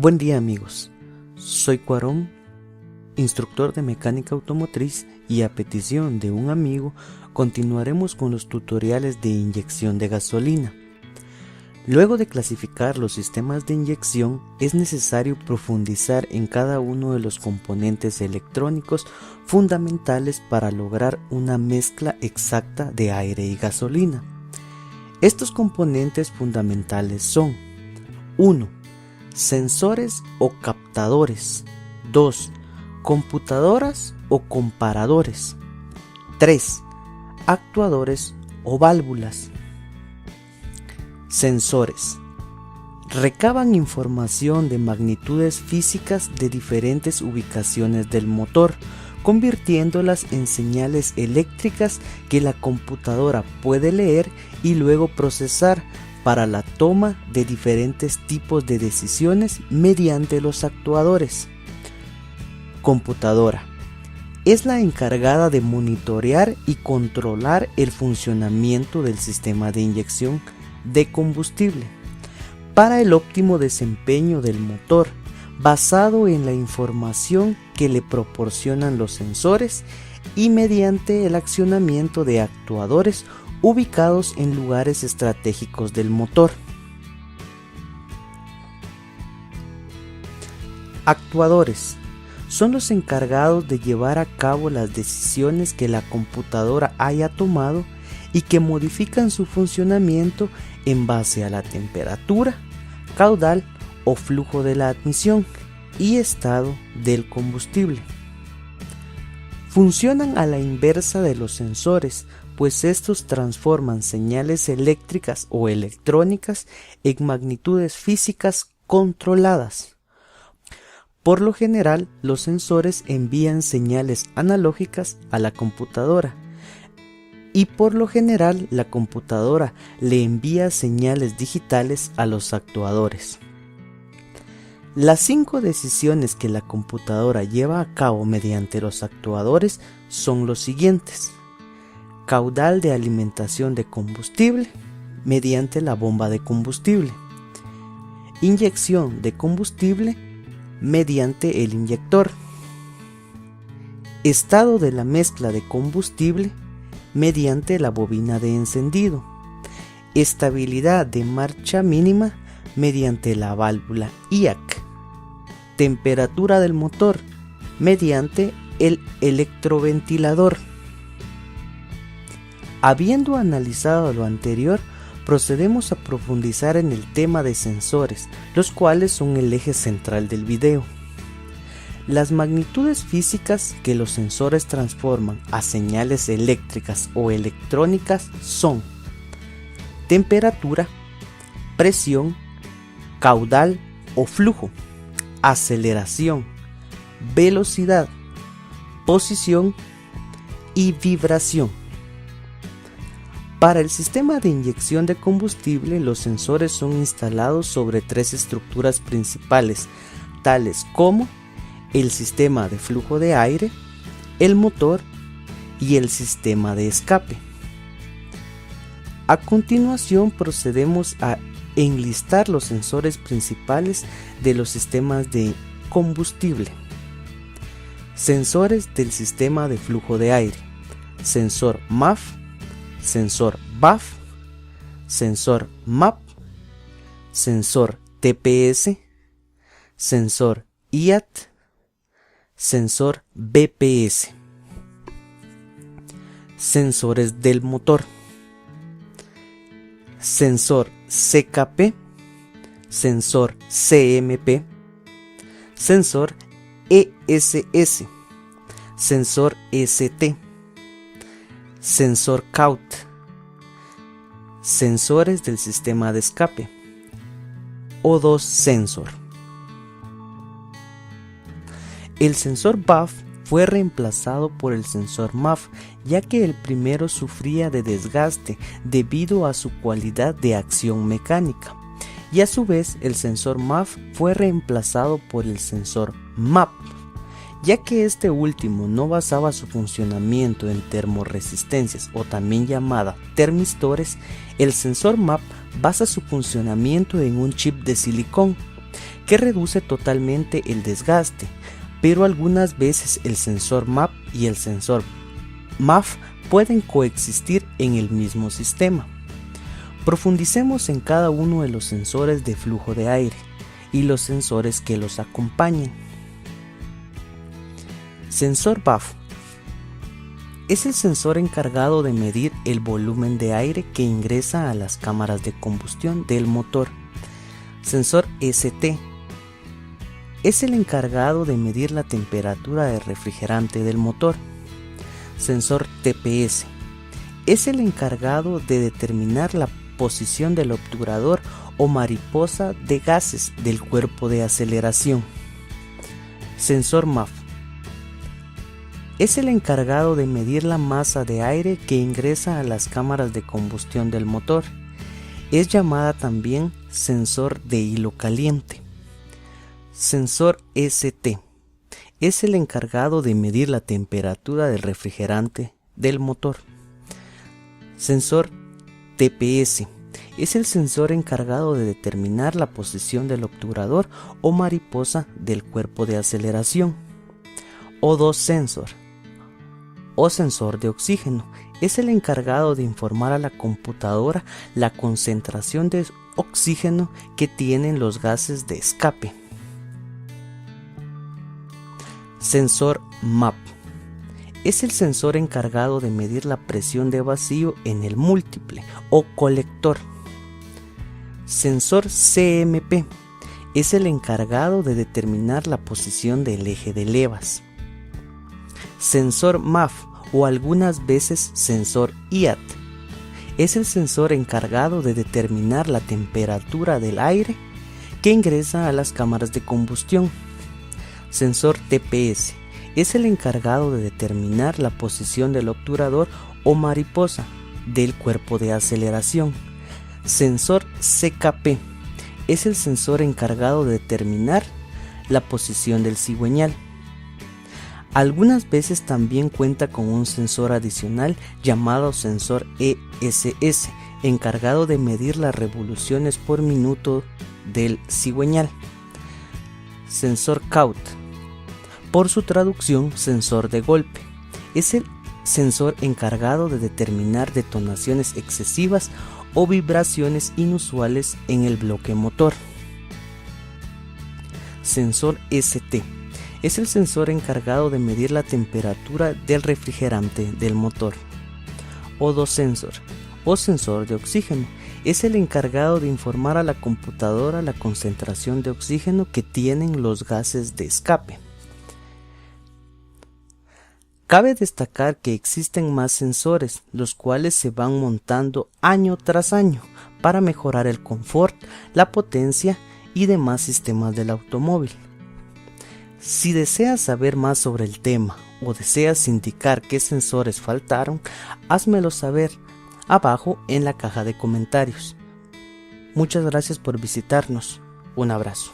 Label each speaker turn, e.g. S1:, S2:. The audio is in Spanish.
S1: Buen día amigos, soy Cuarón, instructor de mecánica automotriz y a petición de un amigo continuaremos con los tutoriales de inyección de gasolina. Luego de clasificar los sistemas de inyección es necesario profundizar en cada uno de los componentes electrónicos fundamentales para lograr una mezcla exacta de aire y gasolina. Estos componentes fundamentales son 1. Sensores o captadores. 2. Computadoras o comparadores. 3. Actuadores o válvulas. Sensores. Recaban información de magnitudes físicas de diferentes ubicaciones del motor, convirtiéndolas en señales eléctricas que la computadora puede leer y luego procesar para la toma de diferentes tipos de decisiones mediante los actuadores. Computadora. Es la encargada de monitorear y controlar el funcionamiento del sistema de inyección de combustible para el óptimo desempeño del motor, basado en la información que le proporcionan los sensores y mediante el accionamiento de actuadores ubicados en lugares estratégicos del motor. Actuadores son los encargados de llevar a cabo las decisiones que la computadora haya tomado y que modifican su funcionamiento en base a la temperatura, caudal o flujo de la admisión y estado del combustible. Funcionan a la inversa de los sensores, pues estos transforman señales eléctricas o electrónicas en magnitudes físicas controladas. Por lo general, los sensores envían señales analógicas a la computadora y por lo general la computadora le envía señales digitales a los actuadores. Las 5 decisiones que la computadora lleva a cabo mediante los actuadores son los siguientes: caudal de alimentación de combustible mediante la bomba de combustible, inyección de combustible mediante el inyector, estado de la mezcla de combustible mediante la bobina de encendido, estabilidad de marcha mínima mediante la válvula IAC, temperatura del motor mediante el electroventilador. Habiendo analizado lo anterior, procedemos a profundizar en el tema de sensores, los cuales son el eje central del video. Las magnitudes físicas que los sensores transforman a señales eléctricas o electrónicas son temperatura, presión, caudal o flujo, aceleración, velocidad, posición y vibración. Para el sistema de inyección de combustible, los sensores son instalados sobre 3 estructuras principales, tales como el sistema de flujo de aire, el motor y el sistema de escape. A continuación procedemos a enlistar los sensores principales de los sistemas de combustible. Sensores del sistema de flujo de aire: sensor MAF, sensor BAF, sensor MAP, sensor TPS, sensor IAT, sensor BPS. Sensores del motor: sensor CKP, sensor CMP, sensor ESS, sensor ST, sensor CAUT. Sensores del sistema de escape: O2 sensor. El sensor BAF fue reemplazado por el sensor MAF, ya que el primero sufría de desgaste debido a su cualidad de acción mecánica, y a su vez el sensor MAF fue reemplazado por el sensor MAP, ya que este último no basaba su funcionamiento en termoresistencias o también llamada termistores. El sensor MAP basa su funcionamiento en un chip de silicón que reduce totalmente el desgaste, pero algunas veces el sensor MAP y el sensor MAF pueden coexistir en el mismo sistema. Profundicemos en cada uno de los sensores de flujo de aire y los sensores que los acompañan. Sensor BAF es el sensor encargado de medir el volumen de aire que ingresa a las cámaras de combustión del motor. Sensor ST es el encargado de medir la temperatura del refrigerante del motor. Sensor TPS es el encargado de determinar la posición del obturador o mariposa de gases del cuerpo de aceleración. Sensor MAF es el encargado de medir la masa de aire que ingresa a las cámaras de combustión del motor. Es llamada también sensor de hilo caliente. Sensor ST es el encargado de medir la temperatura del refrigerante del motor. Sensor TPS es el sensor encargado de determinar la posición del obturador o mariposa del cuerpo de aceleración. O2 sensor o sensor de oxígeno es el encargado de informar a la computadora la concentración de oxígeno que tienen los gases de escape. Sensor MAP es el sensor encargado de medir la presión de vacío en el múltiple o colector. Sensor CMP es el encargado de determinar la posición del eje de levas. Sensor MAF o algunas veces sensor IAT es el sensor encargado de determinar la temperatura del aire que ingresa a las cámaras de combustión. Sensor TPS es el encargado de determinar la posición del obturador o mariposa del cuerpo de aceleración. Sensor CKP es el sensor encargado de determinar la posición del cigüeñal. Algunas veces también cuenta con un sensor adicional llamado sensor ESS, encargado de medir las revoluciones por minuto del cigüeñal. Sensor CAUT, por su traducción sensor de golpe, es el sensor encargado de determinar detonaciones excesivas o vibraciones inusuales en el bloque motor. Sensor ST es el sensor encargado de medir la temperatura del refrigerante del motor. O2 sensor o sensor de oxígeno es el encargado de informar a la computadora la concentración de oxígeno que tienen los gases de escape. Cabe destacar que existen más sensores, los cuales se van montando año tras año para mejorar el confort, la potencia y demás sistemas del automóvil. Si deseas saber más sobre el tema o deseas indicar qué sensores faltaron, házmelo saber abajo en la caja de comentarios. Muchas gracias por visitarnos. Un abrazo.